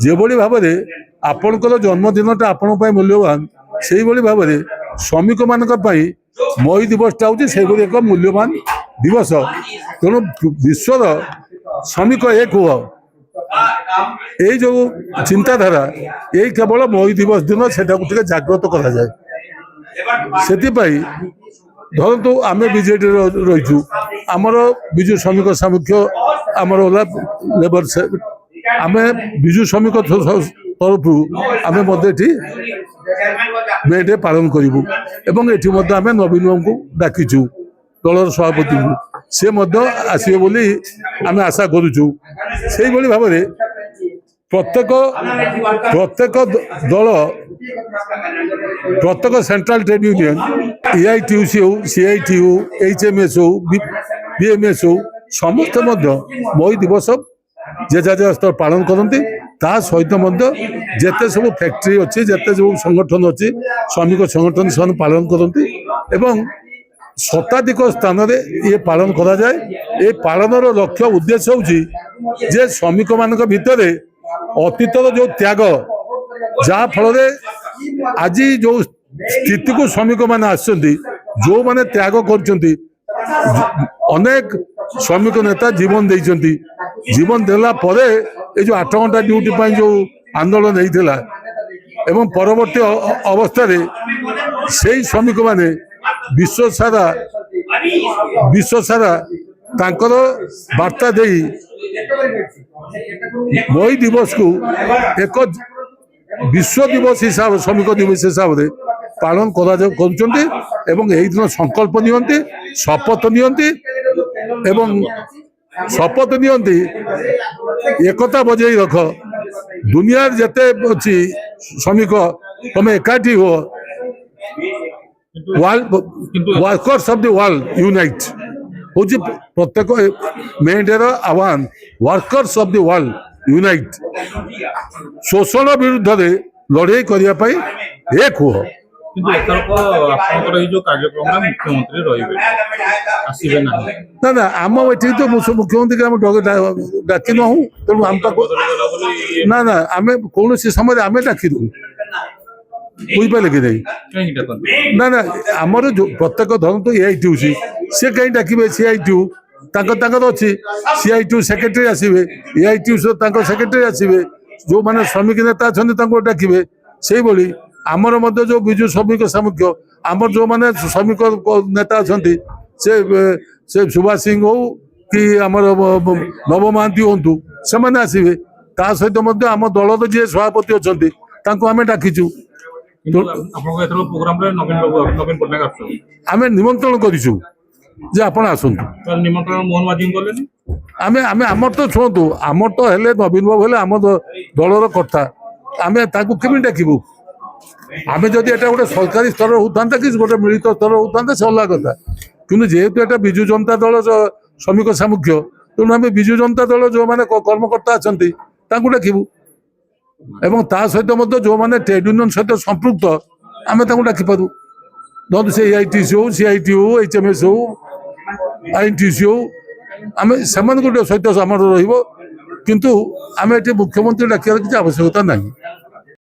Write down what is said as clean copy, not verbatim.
যেভাবে ভাবে ଆପଣଙ୍କର ଜନ୍ମଦିନଟା ଆପଣଙ୍କ ପାଇଁ ମୂଲ୍ୟବାନ ସେଇଭଳି ଭାବରେ ଶ୍ରମିକମାନଙ୍କ ପାଇଁ ମଇ ଦିବସଟା ହେଉଛି ସେଭଳି ଏକ ମୂଲ୍ୟବାନ ଦିବସ। ତେଣୁ ବିଶ୍ୱର ଶ୍ରମିକ ଏକ ହୁଅ এই যে চিন্তাধারা এই কেবল মই দিবস দিন সেটাকে টিকে জাগ্রত করা যায়। ସେଥିପାଇଁ ଧରନ୍ତୁ ଆମେ ବିଜେଡି ରହିଛୁ, ଆମର ବିଜୁ ଶ୍ରମିକ ସାମୁଖ୍ୟ ଆମର ହେଲା ଲେବର, ଆମେ ବିଜୁ ଶ୍ରମିକ ତରଫରୁ ଆମେ ମଧ୍ୟ ଏଠି ମେ ଡେ ପାଳନ କରିବୁ ଏବଂ ଏଠି ମଧ୍ୟ ଆମେ ନବୀନ ବାବୁଙ୍କୁ ଡାକିଛୁ ଦଳର ସଭାପତିଙ୍କୁ, ସେ ମଧ୍ୟ ଆସିବେ ବୋଲି ଆମେ ଆଶା କରୁଛୁ। ସେଇଭଳି ଭାବରେ ପ୍ରତ୍ୟେକ ଦଳ ପ୍ରତ୍ୟେକ ସେଣ୍ଟ୍ରାଲ ଟ୍ରେଡ୍ ୟୁନିୟନ ଏଆଇଟିୟୁସି ହଉ, ସିଆଇଟି ହଉ, HMS ହଉ, BMS ହଉ, ସମସ୍ତେ ମଧ୍ୟ ମଇ ଦିବସ ଯେଝା ସ୍ତର ପାଳନ କରନ୍ତି। ତା ସହିତ ମଧ୍ୟ ଯେତେ ସବୁ ଫ୍ୟାକ୍ଟ୍ରି ଅଛି, ଯେତେ ସବୁ ସଂଗଠନ ଅଛି, ଶ୍ରମିକ ସଂଗଠନ ସେମାନେ ପାଳନ କରନ୍ତି ଏବଂ ଶତାଧିକ ସ୍ଥାନରେ ଇଏ ପାଳନ କରାଯାଏ। ଏ ପାଳନର ଲକ୍ଷ୍ୟ ଉଦ୍ଦେଶ୍ୟ ହେଉଛି ଯେ ଶ୍ରମିକମାନଙ୍କ ଭିତରେ ଅତୀତର ଯେଉଁ ତ୍ୟାଗ, ଯାହା ଫଳରେ ଆଜି ଯେଉଁ ସ୍ଥିତିକୁ ଶ୍ରମିକମାନେ ଆସିଛନ୍ତି, ଯେଉଁମାନେ ତ୍ୟାଗ କରୁଛନ୍ତି, ଅନେକ ଶ୍ରମିକ ନେତା ଜୀବନ ଦେଇଛନ୍ତି। ଜୀବନ ଦେଲା ପରେ ଏ ଯେଉଁ 8 ଘଣ୍ଟା ଡ୍ୟୁଟି ପାଇଁ ଯେଉଁ ଆନ୍ଦୋଳନ ହେଇଥିଲା ଏବଂ ପରବର୍ତ୍ତୀ ଅବସ୍ଥାରେ ସେଇ ଶ୍ରମିକମାନେ ବିଶ୍ୱ ସାରା ତାଙ୍କର ବାର୍ତ୍ତା ଦେଇ ମଇ ଦିବସକୁ ଏକ ବିଶ୍ୱ ଦିବସ ହିସାବରେ, ଶ୍ରମିକ ଦିବସ ହିସାବରେ ପାଳନ କରୁଛନ୍ତି ଏବଂ ଏହି ଦିନ ସଂକଳ୍ପ ନିଅନ୍ତି, ଶପଥ ନିଅନ୍ତି ଏବଂ ଶପଥ ନିଅନ୍ତି ଏକତା ବଜାଇ ରଖ, ଦୁନିଆର ଯେତେ ଅଛି ଶ୍ରମିକ ତମେ ଏକାଠି ହୁଅ, workers of the world unite ହଉଛି ପ୍ରତ୍ୟେକ ମେ ଡେ ର ଆହ୍ୱାନ। Workers of the world unite, ଶୋଷଣ ବିରୁଦ୍ଧରେ ଲଢ଼େଇ କରିବା ପାଇଁ ଏକ ହୁଅ। କିନ୍ତୁ ଏଥରକ ଆପଣଙ୍କର ଏଇ ଯୋଉ କାର୍ଯ୍ୟକ୍ରମରେ ମୁଖ୍ୟମନ୍ତ୍ରୀ ରହିବେ, ଆସିବେ ନାହିଁ? ନା ଆମ ଏଠି ତ ମୁଖ୍ୟମନ୍ତ୍ରୀକି ଆମେ ଡାକି ନାହୁଁ, ତେଣୁ ଆମ ପାଖକୁ ନା ଆମେ କୌଣସି ସମୟରେ ଆମେ ଡାକିଦଉ, ବୁଝିପାରିଲେ କି ନାହିଁ? ନା ଆମର ପ୍ରତ୍ୟେକ ଧରନ୍ତୁ ଏଆଇଟିୟୁସି, ସେ କାହିଁ ଡାକିବେ? ସିଆଇଟିୟୁ ତାଙ୍କର ଅଛି, ସିଆଇଟିୟୁ ସେକ୍ରେଟାରୀ ଆସିବେ, ଏଆଇଟିୟୁ ତାଙ୍କ ସେକ୍ରେଟାରୀ ଆସିବେ, ଯେଉଁମାନେ ଶ୍ରମିକ ନେତା ଅଛନ୍ତି ତାଙ୍କୁ ଡାକିବେ। ସେଇଭଳି ଆମର ମଧ୍ୟ ଯେଉଁ ବିଜୁ ଶ୍ରମିକ ସାମୁଖ୍ୟ, ଆମର ଯେଉଁମାନେ ଶ୍ରମିକ ନେତା ଅଛନ୍ତି, ସେ ସୁଭାଷ ସିଂ ହଉ କି ଆମର ନବ ମହାନ୍ତି ହୁଅନ୍ତୁ, ସେମାନେ ଆସିବେ। ତା ସହିତ ମଧ୍ୟ ଆମ ଦଳର ଯିଏ ସଭାପତି ଅଛନ୍ତି ତାଙ୍କୁ ଆମେ ଡାକିଛୁ। ଆମେ ନିମନ୍ତ୍ରଣ କରିଛୁ ଯେ ଆପଣ ଆସନ୍ତୁ। ଆମେ ଆମର ତ ଶୁଣନ୍ତୁ, ଆମର ତ ହେଲେ ନବୀନ ବାବୁ ହେଲେ ଆମ ଦଳର କଥା, ଆମେ ତାଙ୍କୁ କେମିତି ଡାକିବୁ? ଆମେ ଯଦି ଏଟା ଗୋଟେ ସରକାରୀ ସ୍ତରରେ ହଉଥାନ୍ତା କି ଗୋଟେ ମିଳିତ ସ୍ତରରେ ହଉଥାନ୍ତା ସେ ଅଲଗା କଥା, କିନ୍ତୁ ଯେହେତୁ ଏଟା ବିଜୁ ଜନତା ଦଳ ଶ୍ରମିକ ସାମୁଖ୍ୟ, ତେଣୁ ଆମେ ବିଜୁ ଜନତା ଦଳ ଯେଉଁମାନେ କର୍ମକର୍ତ୍ତା ଅଛନ୍ତି ତାଙ୍କୁ ଡାକିବୁ ଏବଂ ତା ସହିତ ମଧ୍ୟ ଯେଉଁମାନେ ଟ୍ରେଡ୍ ୟୁନିୟନ ସହିତ ସମ୍ପୃକ୍ତ ଆମେ ତାଙ୍କୁ ଡାକିପାରୁ। ଧରନ୍ତୁ ସେ ଏଆଇଟିସି ହଉ, ସିଆଇଟି ହଉ, HMS ହଉ, INTC ହଉ, ଆମେ ସେମାନଙ୍କ ସହିତ ଆମର ରହିବ। କିନ୍ତୁ ଆମେ ଏଠି ମୁଖ୍ୟମନ୍ତ୍ରୀ ଡାକିବାର କିଛି ଆବଶ୍ୟକତା ନାହିଁ।